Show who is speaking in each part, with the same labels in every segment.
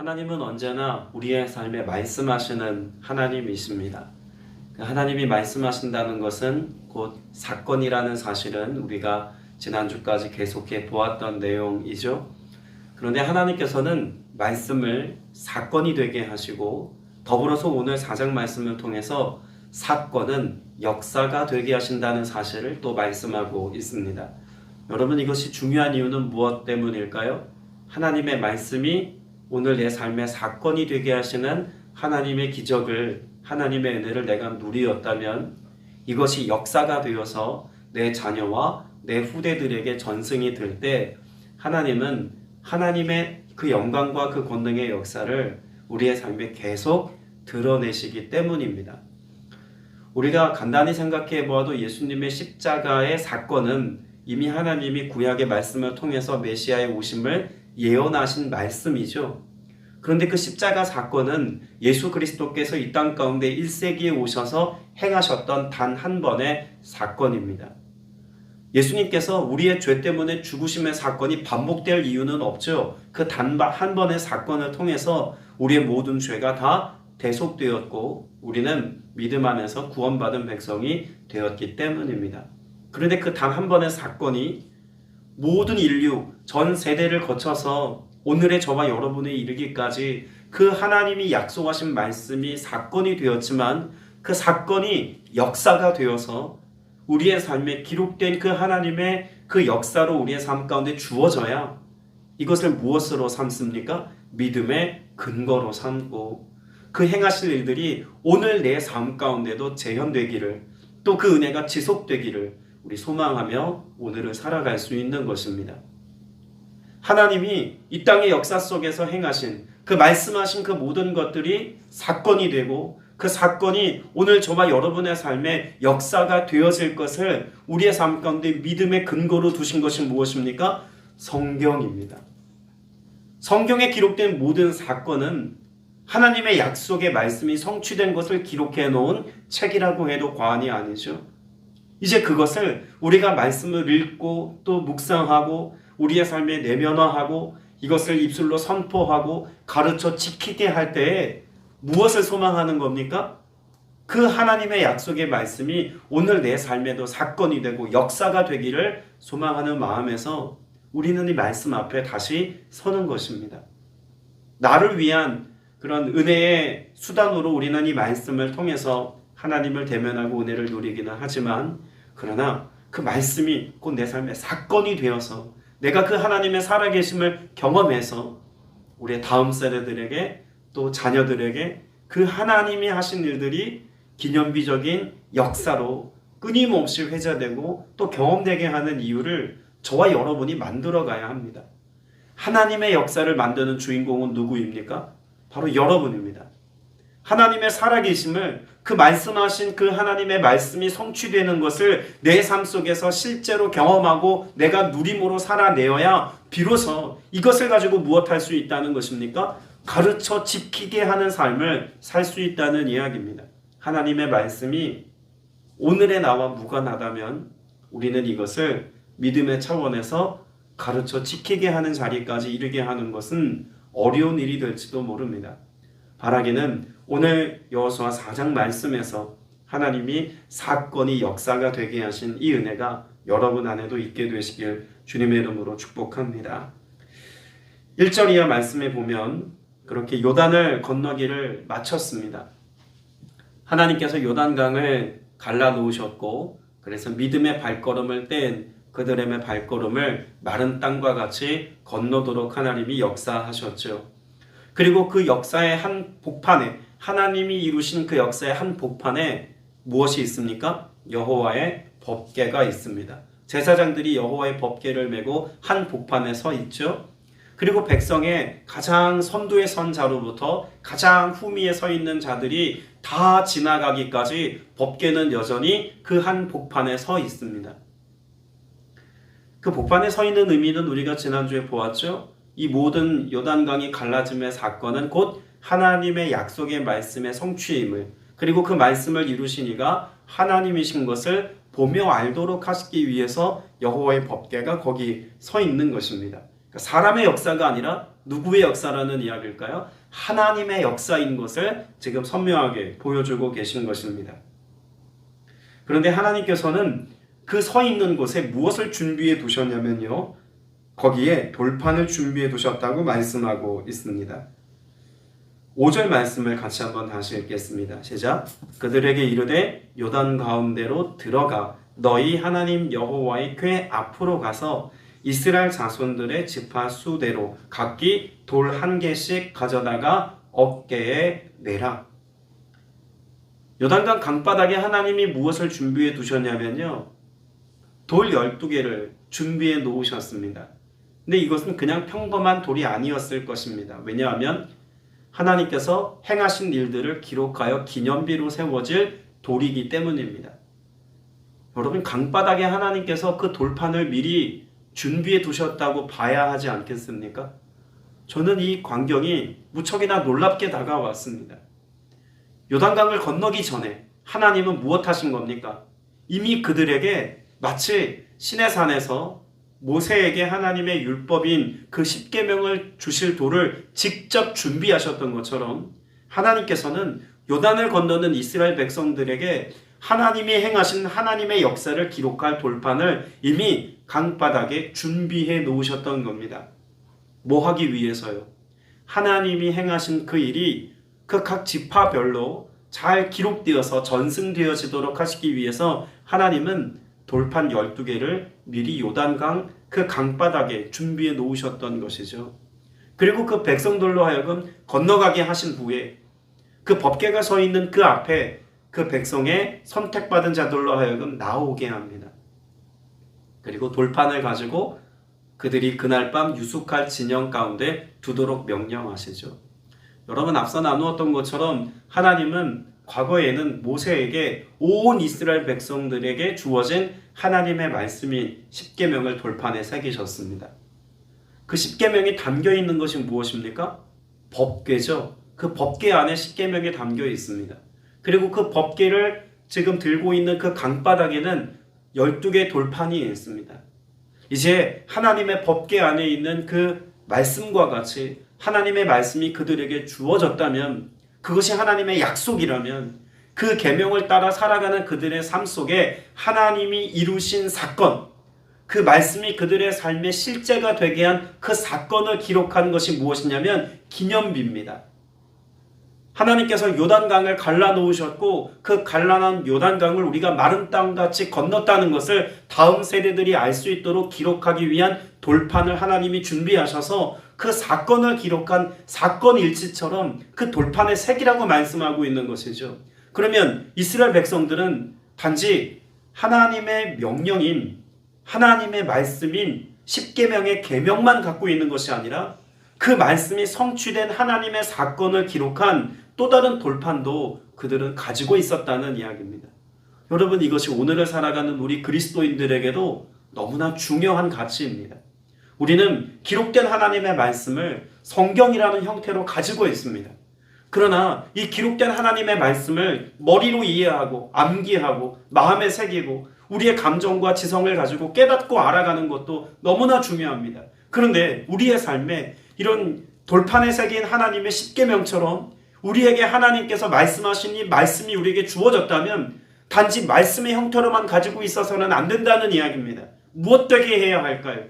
Speaker 1: 하나님은 언제나 우리의 삶에 말씀하시는 하나님이십니다. 하나님이 말씀하신다는 것은 곧 사건이라는 사실은 우리가 지난주까지 계속해 보았던 내용이죠. 그런데 하나님께서는 말씀을 사건이 되게 하시고 더불어서 오늘 4장 말씀을 통해서 사건은 역사가 되게 하신다는 사실을 또 말씀하고 있습니다. 여러분, 이것이 중요한 이유는 무엇 때문일까요? 하나님의 말씀이 오늘 내 삶의 사건이 되게 하시는 하나님의 기적을, 하나님의 은혜를 내가 누리었다면 이것이 역사가 되어서 내 자녀와 내 후대들에게 전승이 될 때 하나님은 하나님의 그 영광과 그 권능의 역사를 우리의 삶에 계속 드러내시기 때문입니다. 우리가 간단히 생각해 보아도 예수님의 십자가의 사건은 이미 하나님이 구약의 말씀을 통해서 메시아의 오심을 예언하신 말씀이죠. 그런데 그 십자가 사건은 예수 그리스도께서 이 땅 가운데 1세기에 오셔서 행하셨던 단 한 번의 사건입니다. 예수님께서 우리의 죄 때문에 죽으심의 사건이 반복될 이유는 없죠. 그 단 한 번의 사건을 통해서 우리의 모든 죄가 다 대속되었고 우리는 믿음 안에서 구원받은 백성이 되었기 때문입니다. 그런데 그 단 한 번의 사건이 모든 인류 전 세대를 거쳐서 오늘의 저와 여러분에 이르기까지 그 하나님이 약속하신 말씀이 사건이 되었지만 그 사건이 역사가 되어서 우리의 삶에 기록된 그 하나님의 그 역사로 우리의 삶 가운데 주어져야 이것을 무엇으로 삼습니까? 믿음의 근거로 삼고 그 행하실 일들이 오늘 내 삶 가운데도 재현되기를, 또 그 은혜가 지속되기를 우리 소망하며 오늘을 살아갈 수 있는 것입니다. 하나님이 이 땅의 역사 속에서 행하신 그 말씀하신 그 모든 것들이 사건이 되고 그 사건이 오늘 저와 여러분의 삶에 역사가 되어질 것을 우리의 삶 가운데 믿음의 근거로 두신 것이 무엇입니까? 성경입니다. 성경에 기록된 모든 사건은 하나님의 약속의 말씀이 성취된 것을 기록해 놓은 책이라고 해도 과언이 아니죠. 이제 그것을 우리가 말씀을 읽고 또 묵상하고 우리의 삶에 내면화하고 이것을 입술로 선포하고 가르쳐 지키게 할 때에 무엇을 소망하는 겁니까? 그 하나님의 약속의 말씀이 오늘 내 삶에도 사건이 되고 역사가 되기를 소망하는 마음에서 우리는 이 말씀 앞에 다시 서는 것입니다. 나를 위한 그런 은혜의 수단으로 우리는 이 말씀을 통해서 하나님을 대면하고 은혜를 누리기는 하지만 그러나 그 말씀이 곧 내 삶의 사건이 되어서 내가 그 하나님의 살아계심을 경험해서 우리의 다음 세대들에게 또 자녀들에게 그 하나님이 하신 일들이 기념비적인 역사로 끊임없이 회자되고 또 경험되게 하는 이유를 저와 여러분이 만들어가야 합니다. 하나님의 역사를 만드는 주인공은 누구입니까? 바로 여러분입니다. 하나님의 살아계심을 그 말씀하신 그 하나님의 말씀이 성취되는 것을 내 삶 속에서 실제로 경험하고 내가 누림으로 살아내어야 비로소 이것을 가지고 무엇할 수 있다는 것입니까? 가르쳐 지키게 하는 삶을 살 수 있다는 이야기입니다. 하나님의 말씀이 오늘의 나와 무관하다면 우리는 이것을 믿음의 차원에서 가르쳐 지키게 하는 자리까지 이르게 하는 것은 어려운 일이 될지도 모릅니다. 바라기는 오늘 여호수아 4장 말씀에서 하나님이 사건이 역사가 되게 하신 이 은혜가 여러분 안에도 있게 되시길 주님의 이름으로 축복합니다. 1절 이하 말씀에 보면 그렇게 요단을 건너기를 마쳤습니다. 하나님께서 요단강을 갈라놓으셨고 그래서 믿음의 발걸음을 뗀 그들의 발걸음을 마른 땅과 같이 건너도록 하나님이 역사하셨죠. 그리고 그 역사의 한 복판에 하나님이 이루신 그 역사의 한 복판에 무엇이 있습니까? 여호와의 법궤가 있습니다. 제사장들이 여호와의 법궤를 메고 한 복판에 서 있죠. 그리고 백성의 가장 선두에 선 자로부터 가장 후미에 서 있는 자들이 다 지나가기까지 법궤는 여전히 그 한 복판에 서 있습니다. 그 복판에 서 있는 의미는 우리가 지난주에 보았죠. 이 모든 요단강이 갈라짐의 사건은 곧 하나님의 약속의 말씀의 성취임을, 그리고 그 말씀을 이루신 이가 하나님이신 것을 보며 알도록 하시기 위해서 여호와의 법궤가 거기 서 있는 것입니다. 그러니까 사람의 역사가 아니라 누구의 역사라는 이야기일까요? 하나님의 역사인 것을 지금 선명하게 보여주고 계신 것입니다. 그런데 하나님께서는 그 서 있는 곳에 무엇을 준비해 두셨냐면요, 거기에 돌판을 준비해 두셨다고 말씀하고 있습니다. 5절 말씀을 같이 한번 다시 읽겠습니다. 시작. 그들에게 이르되 요단 가운데로 들어가 너희 하나님 여호와의 궤 앞으로 가서 이스라엘 자손들의 지파 수대로 각기 돌 한 개씩 가져다가 어깨에 메라. 요단강 강바닥에 하나님이 무엇을 준비해 두셨냐면요, 돌 12개를 준비해 놓으셨습니다. 근데 이것은 그냥 평범한 돌이 아니었을 것입니다. 왜냐하면 하나님께서 행하신 일들을 기록하여 기념비로 세워질 돌이기 때문입니다. 여러분, 강바닥에 하나님께서 그 돌판을 미리 준비해 두셨다고 봐야 하지 않겠습니까? 저는 이 광경이 무척이나 놀랍게 다가왔습니다. 요단강을 건너기 전에 하나님은 무엇 하신 겁니까? 이미 그들에게 마치 시내산에서 모세에게 하나님의 율법인 그 십계명을 주실 돌을 직접 준비하셨던 것처럼 하나님께서는 요단을 건너는 이스라엘 백성들에게 하나님이 행하신 하나님의 역사를 기록할 돌판을 이미 강바닥에 준비해 놓으셨던 겁니다. 뭐 하기 위해서요? 하나님이 행하신 그 일이 그 각 지파별로 잘 기록되어서 전승되어지도록 하시기 위해서 하나님은 돌판 12개를 미리 요단강 그 강바닥에 준비해 놓으셨던 것이죠. 그리고 그 백성들로 하여금 건너가게 하신 후에 그 법궤가 서 있는 그 앞에 그 백성의 선택받은 자들로 하여금 나오게 합니다. 그리고 돌판을 가지고 그들이 그날 밤 유숙할 진영 가운데 두도록 명령하시죠. 여러분, 앞서 나누었던 것처럼 하나님은 과거에는 모세에게 온 이스라엘 백성들에게 주어진 하나님의 말씀인 십계명을 돌판에 새기셨습니다. 그 십계명이 담겨 있는 것이 무엇입니까? 법궤죠. 그 법궤 안에 십계명이 담겨 있습니다. 그리고 그 법궤를 지금 들고 있는 그 강바닥에는 12개의 돌판이 있습니다. 이제 하나님의 법궤 안에 있는 그 말씀과 같이 하나님의 말씀이 그들에게 주어졌다면, 그것이 하나님의 약속이라면, 그 계명을 따라 살아가는 그들의 삶 속에 하나님이 이루신 사건, 그 말씀이 그들의 삶의 실제가 되게 한 그 사건을 기록한 것이 무엇이냐면 기념비입니다. 하나님께서 요단강을 갈라놓으셨고 그 갈라놓은 요단강을 우리가 마른 땅같이 건넜다는 것을 다음 세대들이 알 수 있도록 기록하기 위한 돌판을 하나님이 준비하셔서 그 사건을 기록한 사건 일지처럼 그 돌판의 색이라고 말씀하고 있는 것이죠. 그러면 이스라엘 백성들은 단지 하나님의 명령인, 하나님의 말씀인 십계명의 계명만 갖고 있는 것이 아니라 그 말씀이 성취된 하나님의 사건을 기록한 또 다른 돌판도 그들은 가지고 있었다는 이야기입니다. 여러분, 이것이 오늘을 살아가는 우리 그리스도인들에게도 너무나 중요한 가치입니다. 우리는 기록된 하나님의 말씀을 성경이라는 형태로 가지고 있습니다. 그러나 이 기록된 하나님의 말씀을 머리로 이해하고 암기하고 마음에 새기고 우리의 감정과 지성을 가지고 깨닫고 알아가는 것도 너무나 중요합니다. 그런데 우리의 삶에 이런 돌판에 새긴 하나님의 십계명처럼 우리에게 하나님께서 말씀하신 이 말씀이 우리에게 주어졌다면 단지 말씀의 형태로만 가지고 있어서는 안 된다는 이야기입니다. 무엇 되게 해야 할까요?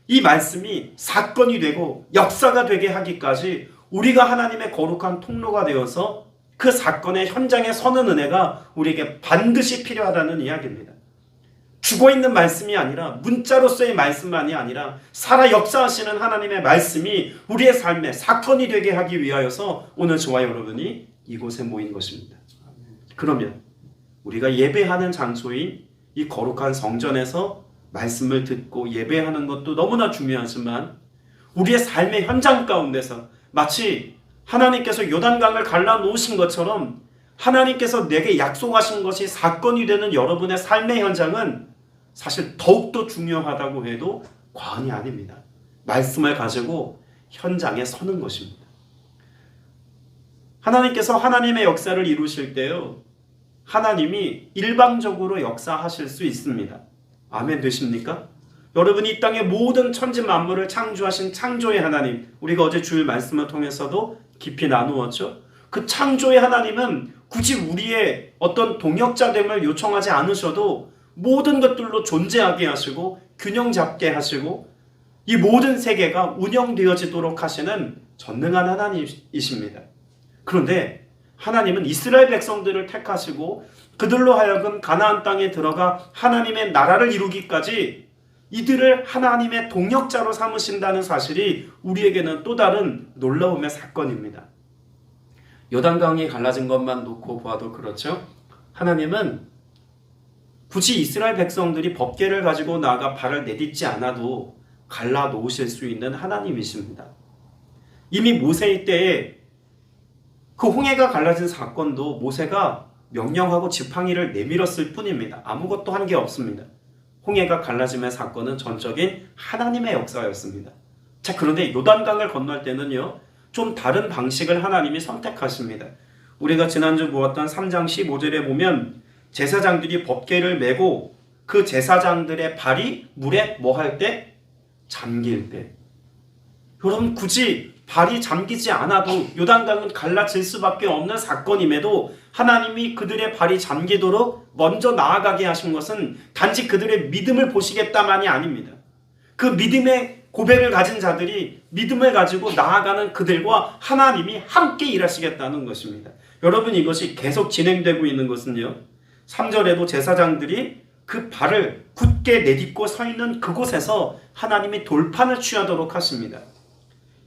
Speaker 1: 이 말씀이 사건이 되고 역사가 되게 하기까지 우리가 하나님의 거룩한 통로가 되어서 그 사건의 현장에 서는 은혜가 우리에게 반드시 필요하다는 이야기입니다. 죽어있는 말씀이 아니라 문자로서의 말씀만이 아니라 살아 역사하시는 하나님의 말씀이 우리의 삶에 사건이 되게 하기 위하여서 오늘 저와 여러분이 이곳에 모인 것입니다. 그러면 우리가 예배하는 장소인 이 거룩한 성전에서 말씀을 듣고 예배하는 것도 너무나 중요하지만 우리의 삶의 현장 가운데서 마치 하나님께서 요단강을 갈라놓으신 것처럼 하나님께서 내게 약속하신 것이 사건이 되는 여러분의 삶의 현장은 사실 더욱더 중요하다고 해도 과언이 아닙니다. 말씀을 가지고 현장에 서는 것입니다. 하나님께서 하나님의 역사를 이루실 때요, 하나님이 일방적으로 역사하실 수 있습니다. 아멘 되십니까? 여러분이 이 땅의 모든 천지 만물을 창조하신 창조의 하나님, 우리가 어제 주일 말씀을 통해서도 깊이 나누었죠. 그 창조의 하나님은 굳이 우리의 어떤 동역자됨을 요청하지 않으셔도 모든 것들로 존재하게 하시고 균형 잡게 하시고 이 모든 세계가 운영되어지도록 하시는 전능한 하나님이십니다. 그런데 하나님은 이스라엘 백성들을 택하시고 그들로 하여금 가나안 땅에 들어가 하나님의 나라를 이루기까지 이들을 하나님의 동역자로 삼으신다는 사실이 우리에게는 또 다른 놀라움의 사건입니다. 요단강이 갈라진 것만 놓고 봐도 그렇죠. 하나님은 굳이 이스라엘 백성들이 법궤를 가지고 나아가 발을 내딛지 않아도 갈라 놓으실 수 있는 하나님이십니다. 이미 모세의 때에 그 홍해가 갈라진 사건도 모세가 명령하고 지팡이를 내밀었을 뿐입니다. 아무것도 한 게 없습니다. 홍해가 갈라짐의 사건은 전적인 하나님의 역사였습니다. 자, 그런데 요단강을 건널 때는요, 좀 다른 방식을 하나님이 선택하십니다. 우리가 지난주 보았던 3장 15절에 보면 제사장들이 법궤를 메고 그 제사장들의 발이 물에 뭐 할 때? 잠길 때. 여러분, 굳이 발이 잠기지 않아도 요단강은 갈라질 수밖에 없는 사건임에도 하나님이 그들의 발이 잠기도록 먼저 나아가게 하신 것은 단지 그들의 믿음을 보시겠다만이 아닙니다. 그 믿음의 고백을 가진 자들이 믿음을 가지고 나아가는 그들과 하나님이 함께 일하시겠다는 것입니다. 여러분, 이것이 계속 진행되고 있는 것은요, 3절에도 제사장들이 그 발을 굳게 내딛고 서 있는 그곳에서 하나님이 돌판을 취하도록 하십니다.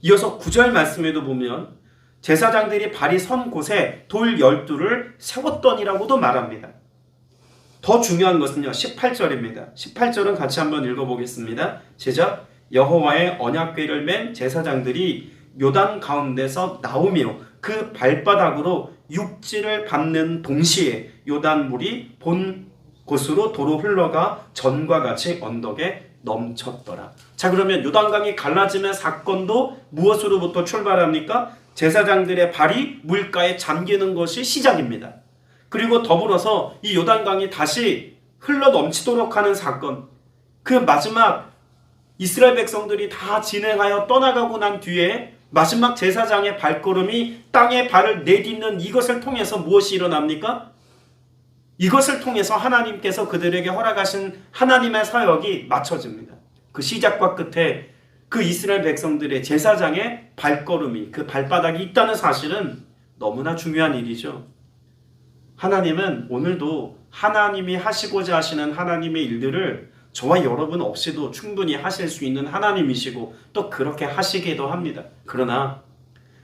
Speaker 1: 이어서 9절 말씀에도 보면 제사장들이 발이 선 곳에 돌 12를 세웠더니라고도 말합니다. 더 중요한 것은요, 18절입니다. 18절은 같이 한번 읽어보겠습니다. 시작. 여호와의 언약궤를 맨 제사장들이 요단 가운데서 나오며 그 발바닥으로 육지를 밟는 동시에 요단 물이 본 곳으로 도로 흘러가 전과 같이 언덕에 넘쳤더라. 자, 그러면 요단강이 갈라지는 사건도 무엇으로부터 출발합니까? 제사장들의 발이 물가에 잠기는 것이 시작입니다. 그리고 더불어서 이 요단강이 다시 흘러 넘치도록 하는 사건, 그 마지막 이스라엘 백성들이 다 진행하여 떠나가고 난 뒤에 마지막 제사장의 발걸음이 땅에 발을 내딛는 이것을 통해서 무엇이 일어납니까? 이것을 통해서 하나님께서 그들에게 허락하신 하나님의 사역이 맞춰집니다. 그 시작과 끝에 그 이스라엘 백성들의 제사장의 발걸음이, 그 발바닥이 있다는 사실은 너무나 중요한 일이죠. 하나님은 오늘도 하나님이 하시고자 하시는 하나님의 일들을 저와 여러분 없이도 충분히 하실 수 있는 하나님이시고 또 그렇게 하시기도 합니다. 그러나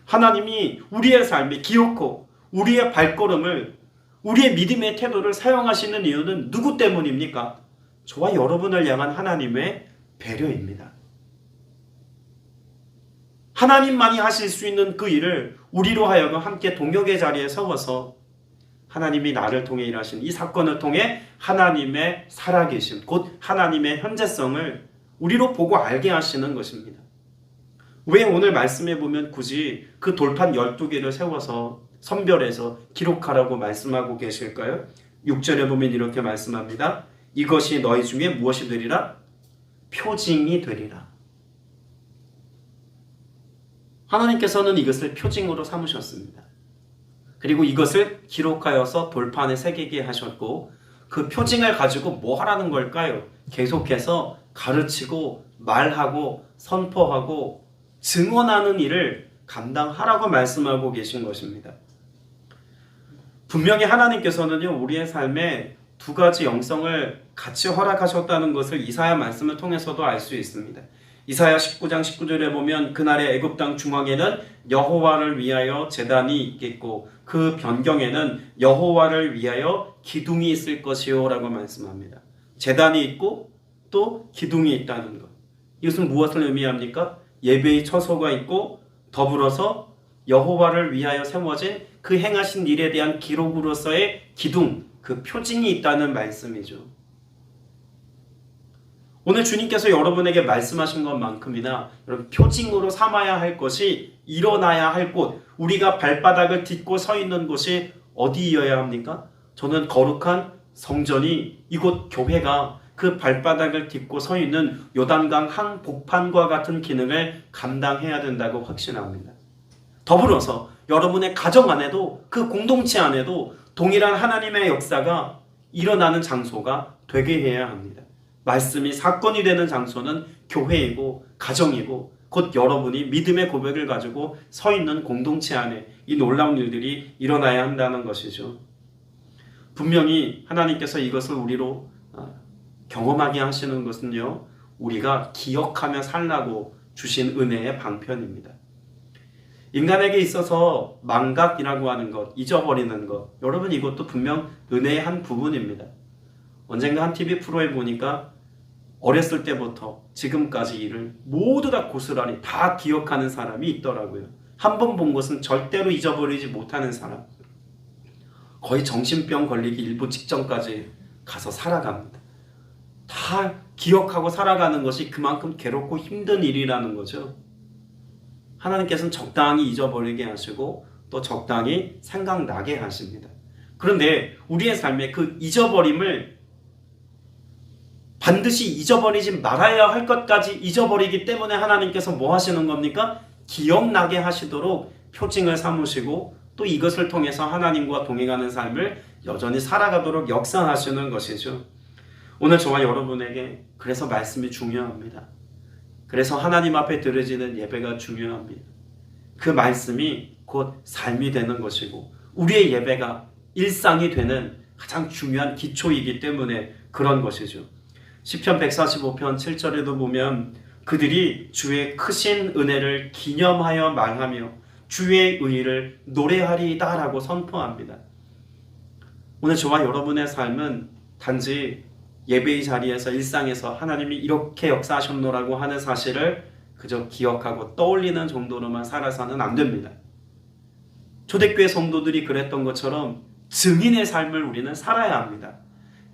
Speaker 1: 하나님이 우리의 삶에 기어코 우리의 발걸음을, 우리의 믿음의 태도를 사용하시는 이유는 누구 때문입니까? 저와 여러분을 향한 하나님의 배려입니다. 하나님만이 하실 수 있는 그 일을 우리로 하여금 함께 동역의 자리에 서어서 하나님이 나를 통해 일하신 이 사건을 통해 하나님의 살아계심, 곧 하나님의 현재성을 우리로 보고 알게 하시는 것입니다. 왜 오늘 말씀해 보면 굳이 그 돌판 12개를 세워서 선별해서 기록하라고 말씀하고 계실까요? 6절에 보면 이렇게 말씀합니다. 이것이 너희 중에 무엇이 되리라? 표징이 되리라. 하나님께서는 이것을 표징으로 삼으셨습니다. 그리고 이것을 기록하여서 돌판에 새기게 하셨고, 그 표징을 가지고 뭐 하라는 걸까요? 계속해서 가르치고 말하고 선포하고 증언하는 일을 감당하라고 말씀하고 계신 것입니다. 분명히 하나님께서는요, 우리의 삶에 두 가지 영성을 같이 허락하셨다는 것을 이사야 말씀을 통해서도 알 수 있습니다. 이사야 19장 19절에 보면 그날의 애굽 땅 중앙에는 여호와를 위하여 제단이 있겠고 그 변경에는 여호와를 위하여 기둥이 있을 것이요 라고 말씀합니다. 제단이 있고 또 기둥이 있다는 것. 이것은 무엇을 의미합니까? 예배의 처소가 있고 더불어서 여호와를 위하여 세워진 그 행하신 일에 대한 기록으로서의 기둥, 그 표징이 있다는 말씀이죠. 오늘 주님께서 여러분에게 말씀하신 것만큼이나 여러분 표징으로 삼아야 할 것이 일어나야 할 곳, 우리가 발바닥을 딛고 서 있는 곳이 어디여야 합니까? 저는 거룩한 성전이, 이곳 교회가 그 발바닥을 딛고 서 있는 요단강 항복판과 같은 기능을 감당해야 된다고 확신합니다. 더불어서 여러분의 가정 안에도 그 공동체 안에도 동일한 하나님의 역사가 일어나는 장소가 되게 해야 합니다. 말씀이 사건이 되는 장소는 교회이고 가정이고 곧 여러분이 믿음의 고백을 가지고 서 있는 공동체 안에 이 놀라운 일들이 일어나야 한다는 것이죠. 분명히 하나님께서 이것을 우리로 경험하게 하시는 것은요, 우리가 기억하며 살라고 주신 은혜의 방편입니다. 인간에게 있어서 망각이라고 하는 것, 잊어버리는 것, 여러분 이것도 분명 은혜의 한 부분입니다. 언젠가 한 TV 프로에 보니까 어렸을 때부터 지금까지 일을 모두 다 고스란히 다 기억하는 사람이 있더라고요. 한 번 본 것은 절대로 잊어버리지 못하는 사람. 거의 정신병 걸리기 일부 직전까지 가서 살아갑니다. 다 기억하고 살아가는 것이 그만큼 괴롭고 힘든 일이라는 거죠. 하나님께서는 적당히 잊어버리게 하시고 또 적당히 생각나게 하십니다. 그런데 우리의 삶에 그 잊어버림을 반드시 잊어버리지 말아야 할 것까지 잊어버리기 때문에 하나님께서 뭐 하시는 겁니까? 기억나게 하시도록 표징을 삼으시고 또 이것을 통해서 하나님과 동행하는 삶을 여전히 살아가도록 역사하시는 것이죠. 오늘 저와 여러분에게 그래서 말씀이 중요합니다. 그래서 하나님 앞에 드려지는 예배가 중요합니다. 그 말씀이 곧 삶이 되는 것이고 우리의 예배가 일상이 되는 가장 중요한 기초이기 때문에 그런 것이죠. 시편 145편 7절에도 보면 그들이 주의 크신 은혜를 기념하여 말하며 주의 의를 노래하리이다 라고 선포합니다. 오늘 저와 여러분의 삶은 단지 예배의 자리에서 일상에서 하나님이 이렇게 역사하셨노라고 하는 사실을 그저 기억하고 떠올리는 정도로만 살아서는 안 됩니다. 초대교회 성도들이 그랬던 것처럼 증인의 삶을 우리는 살아야 합니다.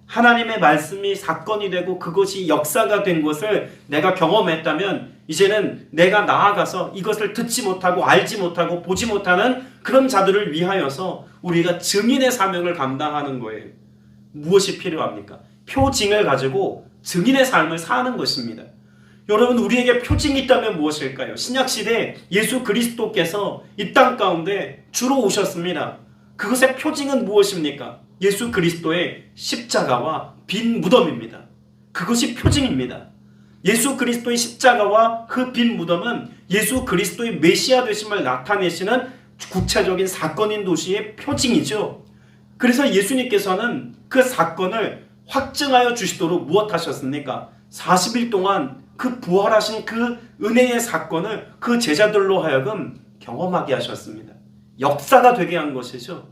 Speaker 1: 하나님의 말씀이 사건이 되고 그것이 역사가 된 것을 내가 경험했다면 이제는 내가 나아가서 이것을 듣지 못하고 알지 못하고 보지 못하는 그런 자들을 위하여서 우리가 증인의 사명을 감당하는 거예요. 무엇이 필요합니까? 표징을 가지고 증인의 삶을 사는 것입니다. 여러분 우리에게 표징이 있다면 무엇일까요? 신약시대 예수 그리스도께서 이 땅 가운데 주로 오셨습니다. 그것의 표징은 무엇입니까? 예수 그리스도의 십자가와 빈 무덤입니다. 그것이 표징입니다. 예수 그리스도의 십자가와 그 빈 무덤은 예수 그리스도의 메시아 되심을 나타내시는 구체적인 사건인 도시의 표징이죠. 그래서 예수님께서는 그 사건을 확증하여 주시도록 무엇하셨습니까? 40일 동안 그 부활하신 그 은혜의 사건을 그 제자들로 하여금 경험하게 하셨습니다. 역사가 되게 한 것이죠.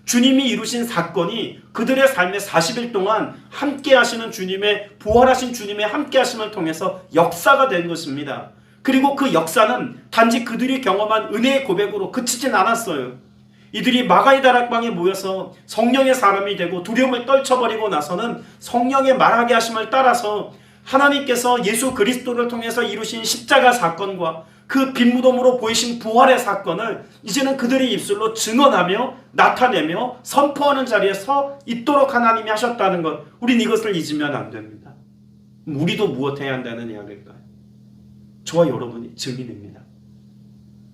Speaker 1: 주님이 이루신 사건이 그들의 삶에 40일 동안 함께 하시는 주님의 부활하신 주님의 함께 하심을 통해서 역사가 된 것입니다. 그리고 그 역사는 단지 그들이 경험한 은혜의 고백으로 그치진 않았어요. 이들이 마가의 다락방에 모여서 성령의 사람이 되고 두려움을 떨쳐버리고 나서는 성령의 말하게 하심을 따라서 하나님께서 예수 그리스도를 통해서 이루신 십자가 사건과 그 빈무덤으로 보이신 부활의 사건을 이제는 그들의 입술로 증언하며 나타내며 선포하는 자리에 서 있도록 하나님이 하셨다는 것, 우린 이것을 잊으면 안 됩니다. 우리도 무엇해야 한다는 이야기일까요? 저와 여러분이 증인입니다.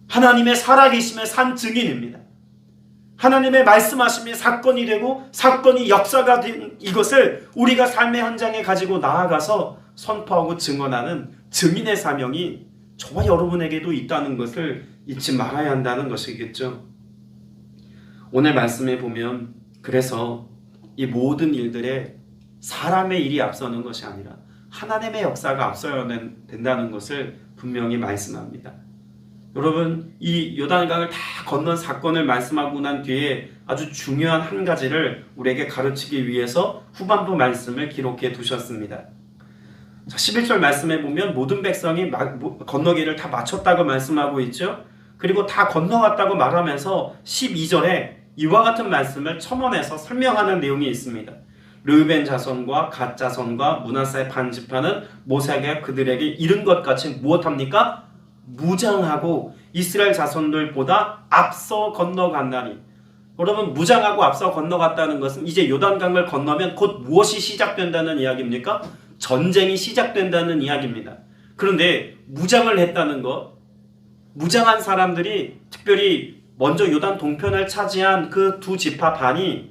Speaker 1: 하나님의 살아계심의 산 증인입니다. 하나님의 말씀하심이 사건이 되고 사건이 역사가 된 이것을 우리가 삶의 현장에 가지고 나아가서 선포하고 증언하는 증인의 사명이 저와 여러분에게도 있다는 것을 잊지 말아야 한다는 것이겠죠. 오늘 말씀에 보면 그래서 이 모든 일들에 사람의 일이 앞서는 것이 아니라 하나님의 역사가 앞서야 된다는 것을 분명히 말씀합니다. 여러분 이 요단강을 다 건넌 사건을 말씀하고 난 뒤에 아주 중요한 한 가지를 우리에게 가르치기 위해서 후반부 말씀을 기록해 두셨습니다. 11절 말씀에 보면 모든 백성이 건너기를 다 마쳤다고 말씀하고 있죠. 그리고 다 건너갔다고 말하면서 12절에 이와 같은 말씀을 첨언해서 설명하는 내용이 있습니다. 르우벤 자손과 갓 자손과 므낫세 반 지파는 모세가 그들에게 이른 것 같이 무엇합니까? 무장하고 이스라엘 자손들보다 앞서 건너간다니. 여러분, 무장하고 앞서 건너갔다는 것은 이제 요단강을 건너면 곧 무엇이 시작된다는 이야기입니까? 전쟁이 시작된다는 이야기입니다. 그런데 무장을 했다는 것, 무장한 사람들이 특별히 먼저 요단 동편을 차지한 그 두 지파 반이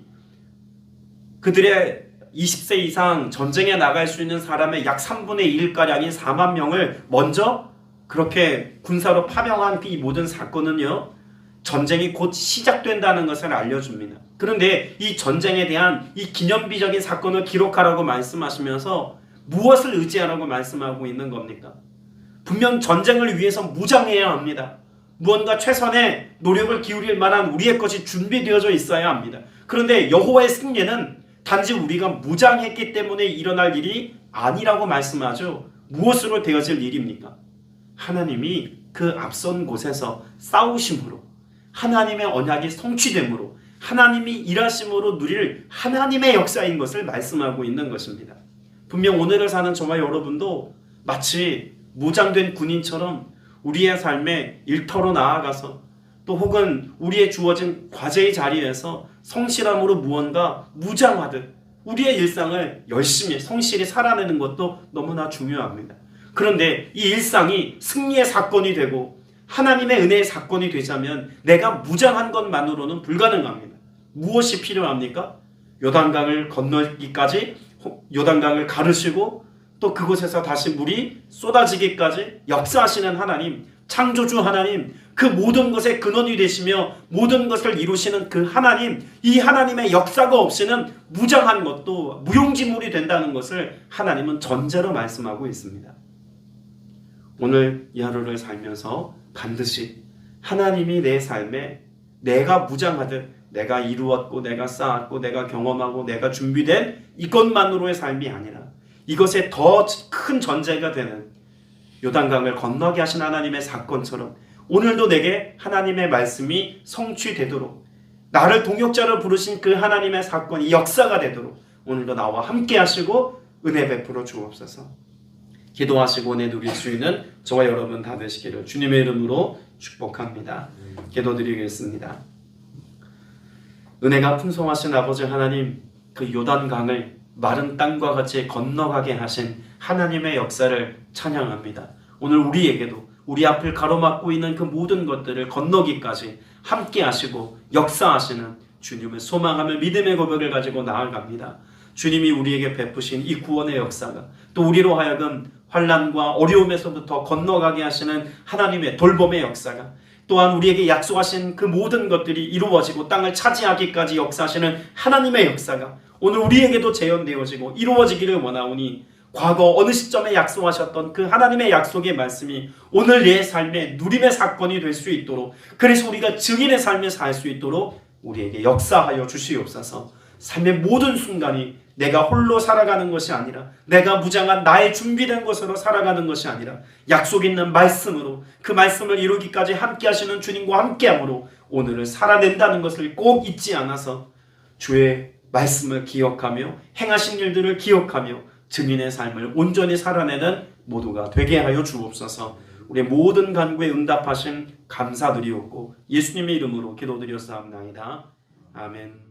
Speaker 1: 그들의 20세 이상 전쟁에 나갈 수 있는 사람의 약 3분의 1가량인 4만 명을 먼저 그렇게 군사로 파병한 이 모든 사건은요, 전쟁이 곧 시작된다는 것을 알려줍니다. 그런데 이 전쟁에 대한 이 기념비적인 사건을 기록하라고 말씀하시면서 무엇을 의지하라고 말씀하고 있는 겁니까? 분명 전쟁을 위해서 무장해야 합니다. 무언가 최선의 노력을 기울일 만한 우리의 것이 준비되어져 있어야 합니다. 그런데 여호와의 승리는 단지 우리가 무장했기 때문에 일어날 일이 아니라고 말씀하죠. 무엇으로 되어질 일입니까? 하나님이 그 앞선 곳에서 싸우심으로, 하나님의 언약이 성취됨으로, 하나님이 일하심으로 누릴 하나님의 역사인 것을 말씀하고 있는 것입니다. 분명 오늘을 사는 저와 여러분도 마치 무장된 군인처럼 우리의 삶에 일터로 나아가서 또 혹은 우리의 주어진 과제의 자리에서 성실함으로 무언가 무장하듯 우리의 일상을 열심히 성실히 살아내는 것도 너무나 중요합니다. 그런데 이 일상이 승리의 사건이 되고 하나님의 은혜의 사건이 되자면 내가 무장한 것만으로는 불가능합니다. 무엇이 필요합니까? 요단강을 건너기까지, 요단강을 가르시고 또 그곳에서 다시 물이 쏟아지기까지 역사하시는 하나님, 창조주 하나님, 그 모든 것의 근원이 되시며 모든 것을 이루시는 그 하나님, 이 하나님의 역사가 없이는 무장한 것도 무용지물이 된다는 것을 하나님은 전제로 말씀하고 있습니다. 오늘 이 하루를 살면서 반드시 하나님이 내 삶에 내가 무장하듯 내가 이루었고 내가 쌓았고 내가 경험하고 내가 준비된 이것만으로의 삶이 아니라 이것에 더 큰 전제가 되는 요단강을 건너게 하신 하나님의 사건처럼 오늘도 내게 하나님의 말씀이 성취되도록, 나를 동역자로 부르신 그 하나님의 사건이 역사가 되도록 오늘도 나와 함께 하시고 은혜 베풀어 주옵소서. 기도하시고 은혜 누릴 수 있는 저와 여러분 다 되시기를 주님의 이름으로 축복합니다. 기도드리겠습니다. 은혜가 풍성하신 아버지 하나님, 그 요단강을 마른 땅과 같이 건너가게 하신 하나님의 역사를 찬양합니다. 오늘 우리에게도 우리 앞을 가로막고 있는 그 모든 것들을 건너기까지 함께 하시고 역사하시는 주님을 소망하며 믿음의 고백을 가지고 나아갑니다. 주님이 우리에게 베푸신 이 구원의 역사가 또 우리로 하여금 환난과 어려움에서부터 건너가게 하시는 하나님의 돌봄의 역사가, 또한 우리에게 약속하신 그 모든 것들이 이루어지고 땅을 차지하기까지 역사하시는 하나님의 역사가 오늘 우리에게도 재현되어지고 이루어지기를 원하오니 과거 어느 시점에 약속하셨던 그 하나님의 약속의 말씀이 오늘 내 삶의 누림의 사건이 될 수 있도록, 그래서 우리가 증인의 삶을 살 수 있도록 우리에게 역사하여 주시옵소서. 삶의 모든 순간이 내가 홀로 살아가는 것이 아니라 내가 무장한 나의 준비된 것으로 살아가는 것이 아니라 약속 있는 말씀으로 그 말씀을 이루기까지 함께 하시는 주님과 함께함으로 오늘을 살아낸다는 것을 꼭 잊지 않아서 주의 말씀을 기억하며 행하신 일들을 기억하며 증인의 삶을 온전히 살아내는 모두가 되게 하여 주옵소서. 우리의 모든 간구에 응답하신 감사드리옵고 예수님의 이름으로 기도드렸사옵나이다. 아멘.